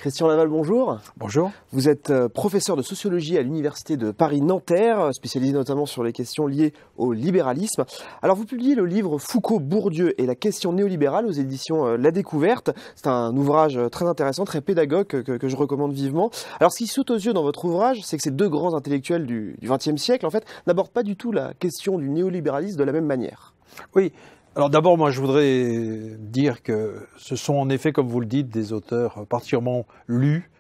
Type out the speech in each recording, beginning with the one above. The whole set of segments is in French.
Christian Laval, bonjour. Bonjour. Vous êtes professeur de sociologie à l'Université de Paris-Nanterre, spécialisé notamment sur les questions liées au libéralisme. Alors vous publiez le livre Foucault-Bourdieu et la question néolibérale aux éditions La Découverte. C'est un ouvrage très intéressant, très pédagogue que je recommande vivement. Alors ce qui saute aux yeux dans votre ouvrage, c'est que ces deux grands intellectuels du XXe siècle, en fait, n'abordent pas du tout la question du néolibéralisme de la même manière. Oui. Alors d'abord, moi, je voudrais dire que ce sont en effet, comme vous le dites, des auteurs particulièrement lus,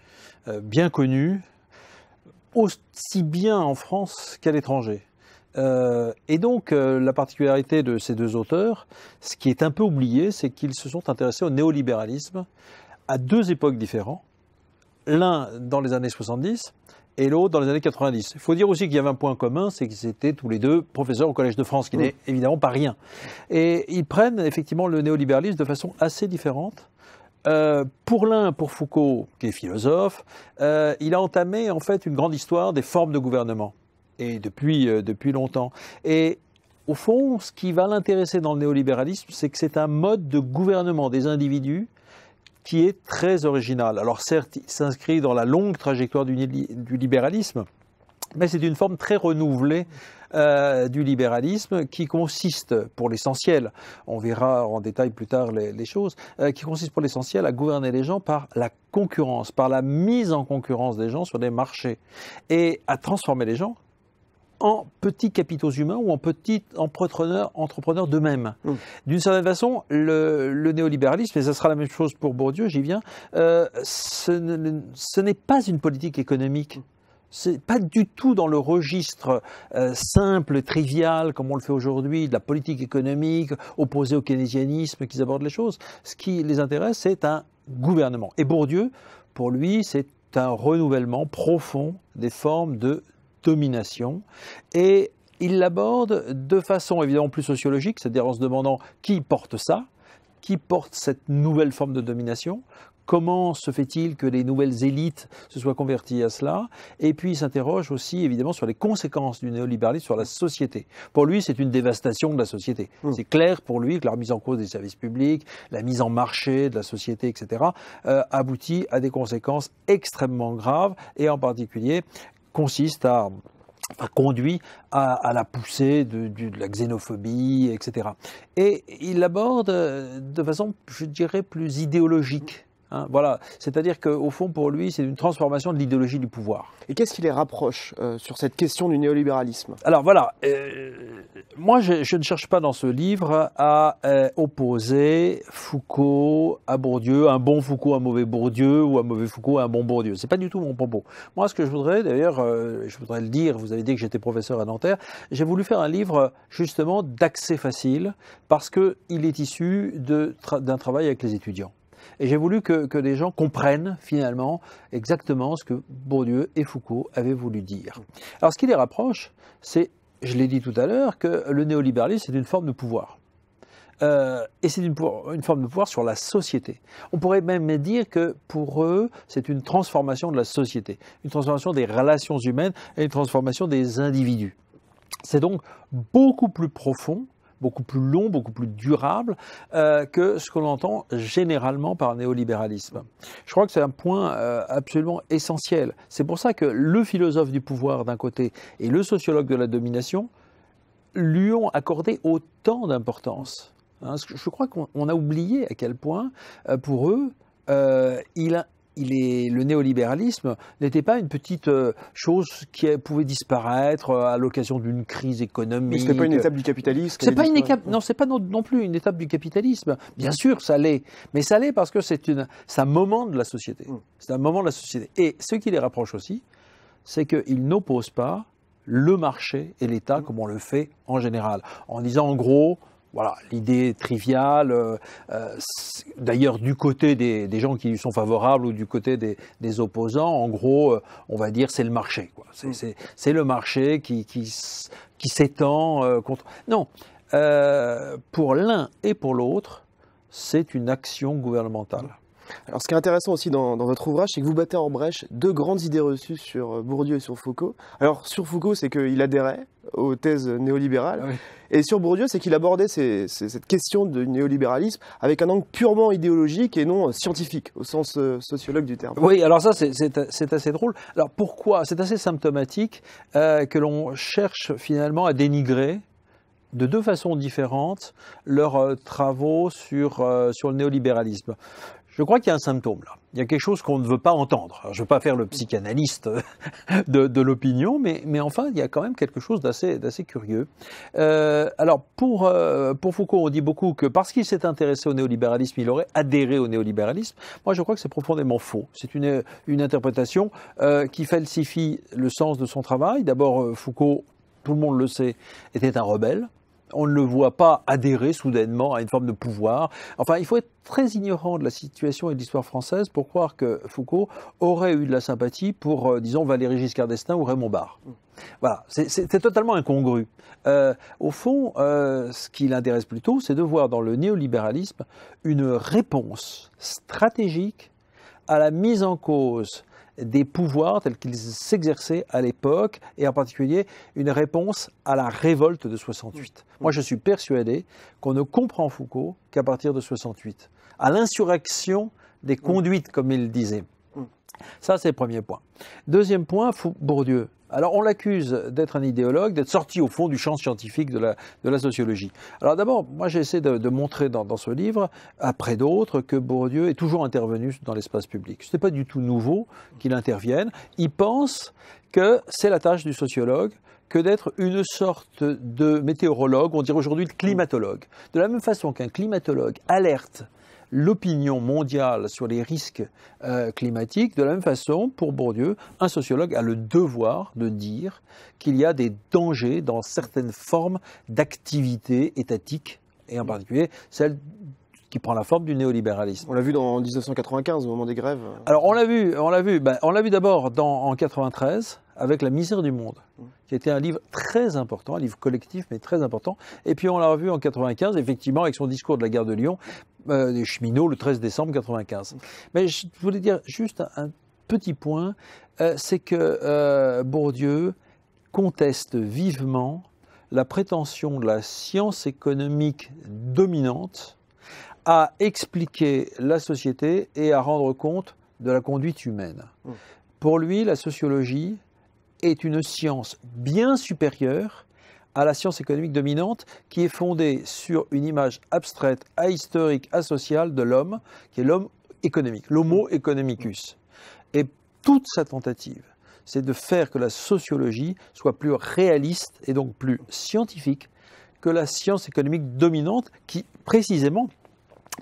bien connus, aussi bien en France qu'à l'étranger. Et donc, la particularité de ces deux auteurs, ce qui est un peu oublié, c'est qu'ils se sont intéressés au néolibéralisme à deux époques différentes. L'un dans les années 70 et l'autre dans les années 90. Il faut dire aussi qu'il y avait un point commun, c'est qu'ils étaient tous les deux professeurs au Collège de France, ce qui n'est évidemment pas rien. Et ils prennent effectivement le néolibéralisme de façon assez différente. Pour l'un, pour Foucault, qui est philosophe, il a entamé en fait une grande histoire des formes de gouvernement, et depuis longtemps. Et au fond, ce qui va l'intéresser dans le néolibéralisme, c'est que c'est un mode de gouvernement des individus qui est très original. Alors certes, il s'inscrit dans la longue trajectoire du libéralisme, mais c'est une forme très renouvelée du libéralisme qui consiste, pour l'essentiel, on verra en détail plus tard les choses, qui consiste pour l'essentiel à gouverner les gens par la concurrence, par la mise en concurrence des gens sur des marchés, et à transformer les gens en petits capitaux humains ou en petits entrepreneurs d'eux-mêmes. D'une certaine façon, le néolibéralisme, et ce sera la même chose pour Bourdieu, j'y viens, ce n'est pas une politique économique. C'est pas du tout dans le registre simple, trivial, comme on le fait aujourd'hui, de la politique économique opposée au keynésianisme qu'ils abordent les choses. Ce qui les intéresse, c'est un gouvernement. Et Bourdieu, pour lui, c'est un renouvellement profond des formes de domination, et il l'aborde de façon évidemment plus sociologique, c'est-à-dire en se demandant qui porte ça, qui porte cette nouvelle forme de domination, comment se fait-il que les nouvelles élites se soient converties à cela, et puis il s'interroge aussi évidemment sur les conséquences du néolibéralisme sur la société. Pour lui, c'est une dévastation de la société. C'est clair pour lui que la remise en cause des services publics, la mise en marché de la société, etc., aboutit à des conséquences extrêmement graves, et en particulier conduit à la poussée de la xénophobie, etc. Et il l'aborde de façon, je dirais, plus idéologique. Voilà, c'est-à-dire qu'au fond, pour lui, c'est une transformation de l'idéologie du pouvoir. Et qu'est-ce qui les rapproche sur cette question du néolibéralisme? Alors voilà, moi je ne cherche pas dans ce livre à opposer Foucault à Bourdieu, un bon Foucault à un mauvais Bourdieu, ou un mauvais Foucault à un bon Bourdieu. C'est pas du tout mon propos. Moi, ce que je voudrais, d'ailleurs, je voudrais le dire, vous avez dit que j'étais professeur à Nanterre, j'ai voulu faire un livre justement d'accès facile, parce qu'il est issu d'un travail avec les étudiants. Et j'ai voulu que les gens comprennent finalement exactement ce que Bourdieu et Foucault avaient voulu dire. Alors ce qui les rapproche, c'est, je l'ai dit tout à l'heure, que le néolibéralisme c'est une forme de pouvoir. Et c'est une forme de pouvoir sur la société. On pourrait même dire que pour eux, c'est une transformation de la société, une transformation des relations humaines et une transformation des individus. C'est donc beaucoup plus profond, beaucoup plus long, beaucoup plus durable que ce que l'on entend généralement par néolibéralisme. Je crois que c'est un point absolument essentiel. C'est pour ça que le philosophe du pouvoir d'un côté et le sociologue de la domination lui ont accordé autant d'importance. Je crois qu'on a oublié à quel point, pour eux, le néolibéralisme n'était pas une petite chose qui pouvait disparaître à l'occasion d'une crise économique. Mais ce n'était pas une étape du capitalisme. C'est pas non, c'est pas non plus une étape du capitalisme. Bien sûr, ça l'est, mais ça l'est parce que c'est un moment de la société. C'est un moment de la société. Et ce qui les rapproche aussi, c'est qu'ils n'opposent pas le marché et l'État comme on le fait en général, en disant en gros. Voilà, l'idée triviale, d'ailleurs du côté des gens qui lui sont favorables ou du côté des opposants, en gros, on va dire c'est le marché, quoi. C'est le marché qui s'étend contre... Non, pour l'un et pour l'autre, c'est une action gouvernementale. Alors, ce qui est intéressant aussi dans votre ouvrage, c'est que vous battez en brèche deux grandes idées reçues sur Bourdieu et sur Foucault. Alors, sur Foucault, c'est qu'il adhérait aux thèses néolibérales. Ah oui. Et sur Bourdieu, c'est qu'il abordait cette question du néolibéralisme avec un angle purement idéologique et non scientifique, au sens sociologue du terme. Oui, alors ça, c'est assez drôle. Alors pourquoi? C'est assez symptomatique que l'on cherche finalement à dénigrer de deux façons différentes leurs travaux sur le néolibéralisme. Je crois qu'il y a un symptôme là. Il y a quelque chose qu'on ne veut pas entendre. Alors, je ne veux pas faire le psychanalyste de l'opinion, mais enfin, il y a quand même quelque chose d'assez curieux. Alors, pour Foucault, on dit beaucoup que parce qu'il s'est intéressé au néolibéralisme, il aurait adhéré au néolibéralisme. Moi, je crois que c'est profondément faux. C'est une interprétation qui falsifie le sens de son travail. D'abord, Foucault, tout le monde le sait, était un rebelle. On ne le voit pas adhérer soudainement à une forme de pouvoir. Enfin, il faut être très ignorant de la situation et de l'histoire française pour croire que Foucault aurait eu de la sympathie pour, disons, Valéry Giscard d'Estaing ou Raymond Barre. Voilà, c'est totalement incongru. Au fond, ce qui l'intéresse plutôt, c'est de voir dans le néolibéralisme une réponse stratégique à la mise en cause des pouvoirs tels qu'ils s'exerçaient à l'époque, et en particulier une réponse à la révolte de 68. Moi, je suis persuadé qu'on ne comprend Foucault qu'à partir de 68, à l'insurrection des conduites, comme il disait. Ça, c'est le premier point. Deuxième point, Bourdieu. Alors, on l'accuse d'être un idéologue, d'être sorti au fond du champ scientifique de la sociologie. Alors d'abord, moi j'ai essayé de montrer dans ce livre, après d'autres, que Bourdieu est toujours intervenu dans l'espace public. Ce n'est pas du tout nouveau qu'il intervienne. Il pense que c'est la tâche du sociologue que d'être une sorte de météorologue, on dirait aujourd'hui le climatologue. De la même façon qu'un climatologue alerte l'opinion mondiale sur les risques climatiques, de la même façon, pour Bourdieu, un sociologue a le devoir de dire qu'il y a des dangers dans certaines formes d'activité étatique, et en particulier celle qui prend la forme du néolibéralisme. On l'a vu en 1995, au moment des grèves. Alors on l'a vu d'abord en 1993, avec La misère du monde, qui était un livre très important, un livre collectif, mais très important. Et puis on l'a revu en 1995, effectivement, avec son discours de la gare de Lyon, des cheminots, le 13 décembre 1995. Mais je voulais dire juste un petit point, c'est que Bourdieu conteste vivement la prétention de la science économique dominante à expliquer la société et à rendre compte de la conduite humaine. Pour lui, la sociologie est une science bien supérieure à la science économique dominante qui est fondée sur une image abstraite, ahistorique, asociale de l'homme, qui est l'homme économique, l'homo economicus. Et toute sa tentative, c'est de faire que la sociologie soit plus réaliste et donc plus scientifique que la science économique dominante qui, précisément,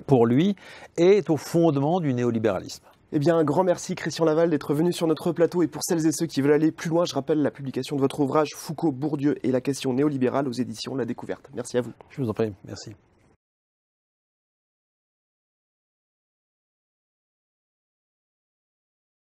pour lui, est au fondement du néolibéralisme. Eh bien, un grand merci Christian Laval d'être venu sur notre plateau. Et pour celles et ceux qui veulent aller plus loin, je rappelle la publication de votre ouvrage Foucault, Bourdieu et la question néolibérale aux éditions La Découverte. Merci à vous. Je vous en prie, merci.